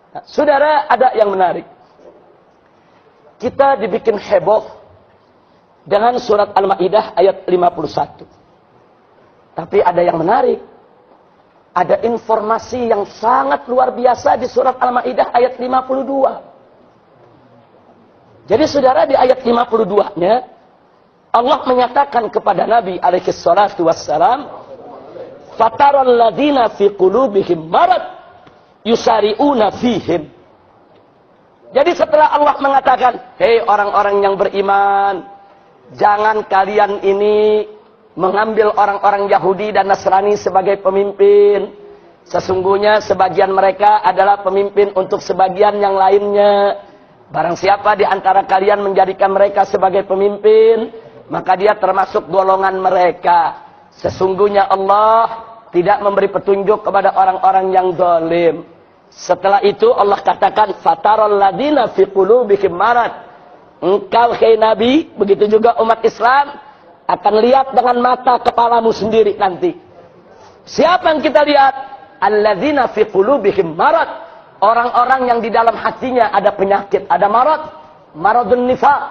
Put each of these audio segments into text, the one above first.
Nah, saudara, ada yang menarik. Kita dibikin heboh dengan surat Al-Maidah ayat 51. Tapi ada yang menarik. Ada informasi yang sangat luar biasa di surat Al-Maidah ayat 52. Jadi saudara, di ayat 52-nya Allah menyatakan kepada Nabi alaihi salatu wassalam, "Fataral ladzina fi qulubihim marad yusari'una fihim." Jadi setelah Allah mengatakan, "Hei orang-orang yang beriman, jangan kalian ini mengambil orang-orang Yahudi dan Nasrani sebagai pemimpin. Sesungguhnya sebagian mereka adalah pemimpin untuk sebagian yang lainnya. Barang siapa di antara kalian menjadikan mereka sebagai pemimpin, maka dia termasuk golongan mereka. Sesungguhnya Allah tidak memberi petunjuk kepada orang-orang yang zalim." Setelah itu Allah katakan, "Fataral ladzina fi qulubihim marad." Engkau, hai Nabi, begitu juga umat Islam, akan lihat dengan mata kepalamu sendiri nanti. Siapa yang kita lihat? Alladzina fi qulubihim marad. Orang-orang yang di dalam hatinya ada penyakit, ada marad. Maradun nifaq.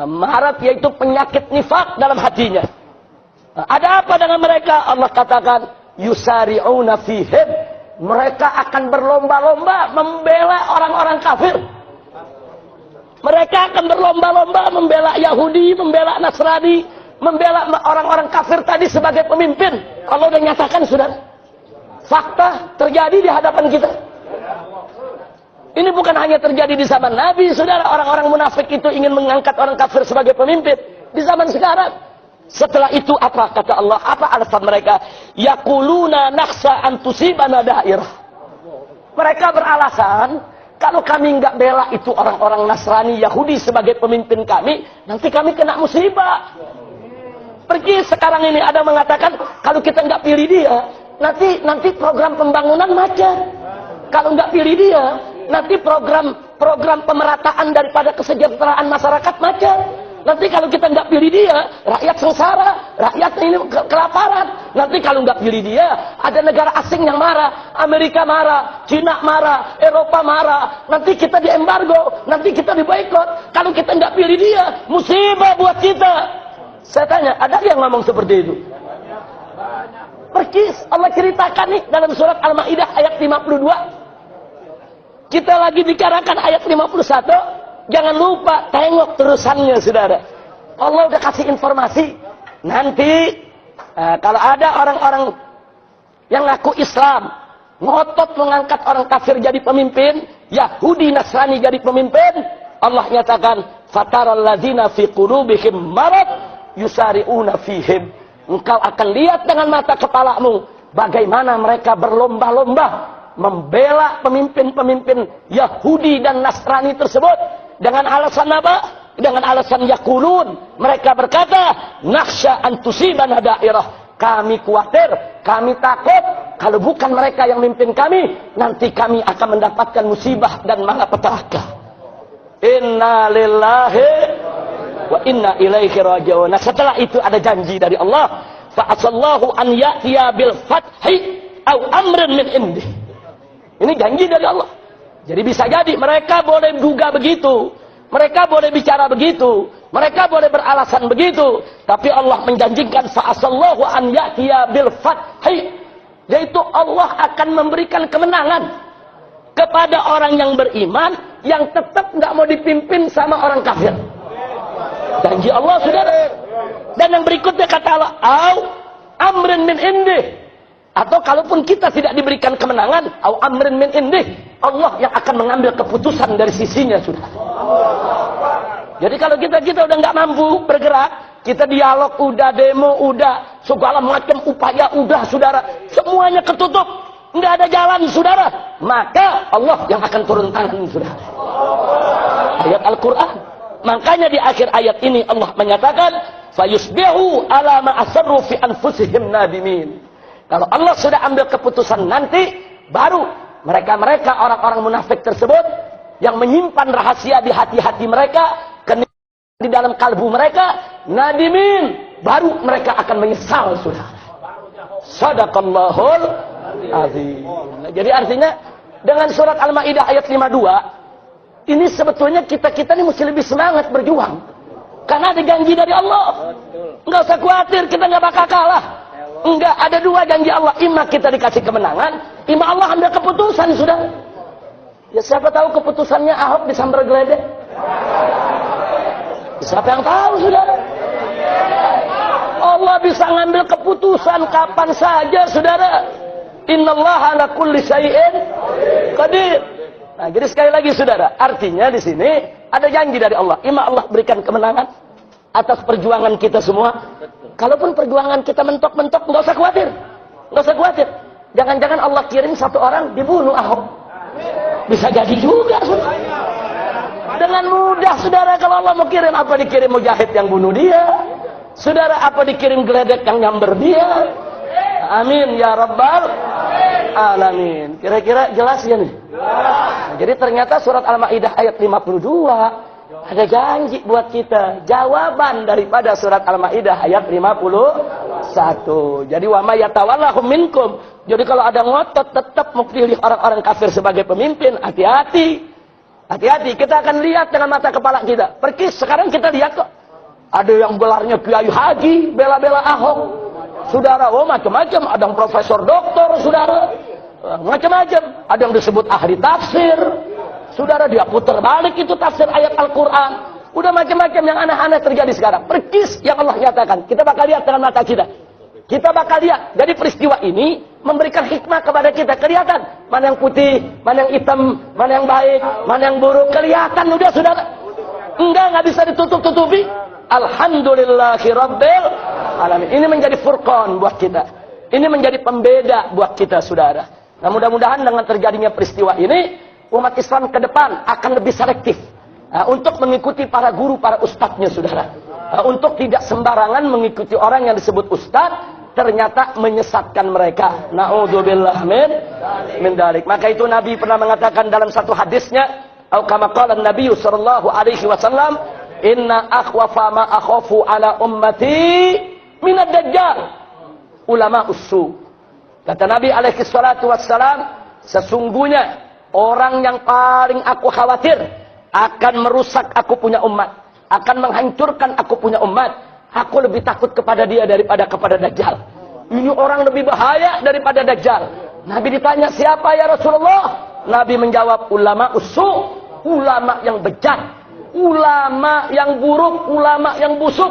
Marad yaitu penyakit nifaq dalam hatinya. Ada apa dengan mereka? Allah katakan, yusari'una fihim. Mereka akan berlomba-lomba membela orang-orang kafir. Mereka akan berlomba-lomba membela Yahudi, membela Nasrani, membela orang-orang kafir tadi sebagai pemimpin. Allah sudah nyatakan, saudara. Fakta terjadi di hadapan kita. Ini bukan hanya terjadi di zaman Nabi, saudara. Orang-orang munafik itu ingin mengangkat orang kafir sebagai pemimpin. Di zaman sekarang. Setelah itu apa kata Allah? Apa alasan mereka? Yaquluna nakhsha an tusibana dairah. Mereka beralasan, kalau kami nggak bela itu orang-orang Nasrani, Yahudi sebagai pemimpin kami, nanti kami kena musibah. Pergi sekarang ini ada mengatakan, kalau kita nggak pilih dia, nanti program pembangunan macet. Kalau nggak pilih dia, nanti program pemerataan daripada kesejahteraan masyarakat macet. Nanti kalau kita nggak pilih dia, rakyat sengsara, rakyat ini kelaparan. Nanti kalau nggak pilih dia, ada negara asing yang marah, Amerika marah, Cina marah, Eropa marah. Nanti kita diembargo, nanti kita diboikot. Kalau kita nggak pilih dia, musibah buat kita. Saya tanya, ada yang ngomong seperti itu? Persis Allah ceritakan nih dalam surat Al-Maidah ayat 52. Kita lagi bicarakan ayat 51. Jangan lupa tengok terusannya, saudara. Allah udah kasih informasi. Nanti kalau ada orang-orang yang ngaku Islam, ngotot mengangkat orang kafir jadi pemimpin, Yahudi Nasrani jadi pemimpin, Allah nyatakan, "Fataral ladzina fi qulubihim marad yusari'una fihim." Engkau akan lihat dengan mata kepalamu bagaimana mereka berlomba-lomba membela pemimpin-pemimpin Yahudi dan Nasrani tersebut. Dengan alasan apa? Dengan alasan yaqulun. Mereka berkata, "Nakhsha an tusibana dairah." Kami khawatir, kami takut kalau bukan mereka yang mimpin kami, nanti kami akan mendapatkan musibah dan malapetaka. Inna lillahi wa inna ilaihi raji'un. Nah, setelah itu ada janji dari Allah, fa'asallahu an ya'tiya bil fathi aw amrin min indih. Ini janji dari Allah. Jadi bisa jadi mereka boleh duga begitu, mereka boleh bicara begitu, mereka boleh beralasan begitu, tapi Allah menjanjikan fa'asallahu an ya'tiya bil fathi, yaitu Allah akan memberikan kemenangan kepada orang yang beriman yang tetap nggak mau dipimpin sama orang kafir. Janji Allah, saudara. Dan yang berikutnya kata Allah, au amrin min indih. Atau kalaupun kita tidak diberikan kemenangan, au amrin min indih, Allah yang akan mengambil keputusan dari sisinya, sudah. Jadi kalau kita udah nggak mampu bergerak, kita dialog udah, demo udah, segala macam upaya udah, saudara, semuanya ketutup, nggak ada jalan, saudara, maka Allah yang akan turun tangan, saudara. Ayat Al-Quran. Makanya di akhir ayat ini Allah menyatakan, fayusbihu ala ma asarru fi anfusihim nadimin. Kalau Allah sudah ambil keputusan nanti, baru mereka orang-orang munafik tersebut yang menyimpan rahasia di hati-hati mereka, di dalam kalbu mereka, nadimin, baru mereka akan menyesal, saudara. Sadaqallahul azim. Jadi artinya dengan surat Al-Maidah ayat 52, ini sebetulnya kita ini mesti lebih semangat berjuang. Karena ada janji dari Allah. Enggak usah khawatir, kita nggak bakal kalah. Enggak, ada dua janji Allah. Ima kita dikasih kemenangan, ima Allah ambil keputusan, sudah. Ya siapa tahu keputusannya Ahok disambar geledek. Siapa yang tahu, saudara? Allah bisa ngambil keputusan kapan saja, saudara. Innallaha ala kulli syai'in qadir. Nah, jadi sekali lagi, saudara, artinya di sini ada janji dari Allah. Ima Allah berikan kemenangan atas perjuangan kita semua. Kalaupun perjuangan kita mentok-mentok, nggak usah khawatir. Nggak usah khawatir. Jangan-jangan Allah kirim satu orang dibunuh Ahok. Bisa jadi juga, saudara. Dengan mudah, saudara, kalau Allah mau kirim, apa dikirim mujahid yang bunuh dia? Saudara, apa dikirim geledek yang nyamber dia? Amin ya rabbal alamin. Kira-kira jelas ya nih? Nah, jadi ternyata surat Al-Maidah ayat 52 ada janji buat kita. Jawaban daripada surat Al-Maidah ayat 51. Jadi wa may yatawallahum minkum. Jadi kalau ada ngotot tetap memilih orang-orang kafir sebagai pemimpin, hati-hati. Hati-hati, kita akan lihat dengan mata kepala kita. Perkis sekarang kita lihat kok. Ada yang gelarnya Kiai Haji, bela-bela Ahok. Saudara, oh macam-macam. Ada yang profesor doktor, saudara. Macam-macam. Ada yang disebut ahli tafsir. Saudara, dia putar balik itu tafsir ayat Al-Quran. Udah macam-macam yang aneh-aneh terjadi sekarang. Perkis yang Allah nyatakan. Kita bakal lihat dengan mata kita. Kita bakal lihat. Jadi peristiwa ini memberikan hikmah kepada kita. Kelihatan. Mana yang putih, mana yang hitam, mana yang baik, mana yang buruk. Kelihatan udah, saudara. Enggak bisa ditutup-tutupi. Alhamdulillahirabbil alamin. Ini menjadi furqan buat kita. Ini menjadi pembeda buat kita, saudara. Nah, mudah-mudahan dengan terjadinya peristiwa ini, umat Islam ke depan akan lebih selektif. Untuk mengikuti para guru, para ustadznya, saudara. Untuk tidak sembarangan mengikuti orang yang disebut ustadz, ternyata menyesatkan mereka. Na'udzubillah min dzalik. Maka itu Nabi pernah mengatakan dalam satu hadisnya, atau kama qala Nabi sallallahu alaihi wasallam, inna akhwafa ma akhafu ala ummati minad dajjal ulama usu. Kata Nabi alaihi salatu wassalam, sesungguhnya orang yang paling aku khawatir akan merusak aku punya umat, akan menghancurkan aku punya umat, aku lebih takut kepada dia daripada kepada Dajjal. Ini orang lebih bahaya daripada Dajjal. Nabi ditanya, siapa ya Rasulullah? Nabi menjawab, ulama usu, ulama yang bejat, ulama yang buruk, ulama yang busuk,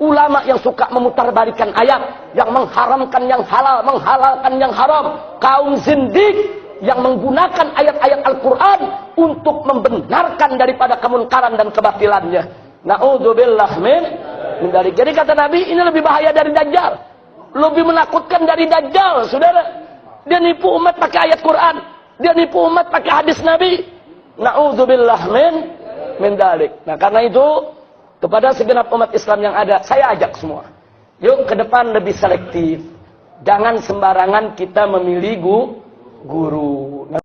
ulama yang suka memutarbalikan ayat, yang mengharamkan yang halal, menghalalkan yang haram, kaum zindik yang menggunakan ayat-ayat Al-Quran untuk membenarkan daripada kemungkaran dan kebatilannya. Na'udzubillah min dzalik. Jadi kata Nabi, ini lebih bahaya dari Dajjal, lebih menakutkan dari Dajjal, saudara. Dia nipu umat pakai ayat Quran, dia nipu umat pakai hadis Nabi. Na'udzubillah min dzalik. Nah, karena itu kepada segenap umat Islam yang ada, saya ajak semua, yuk ke depan lebih selektif. Jangan sembarangan kita memilih guru.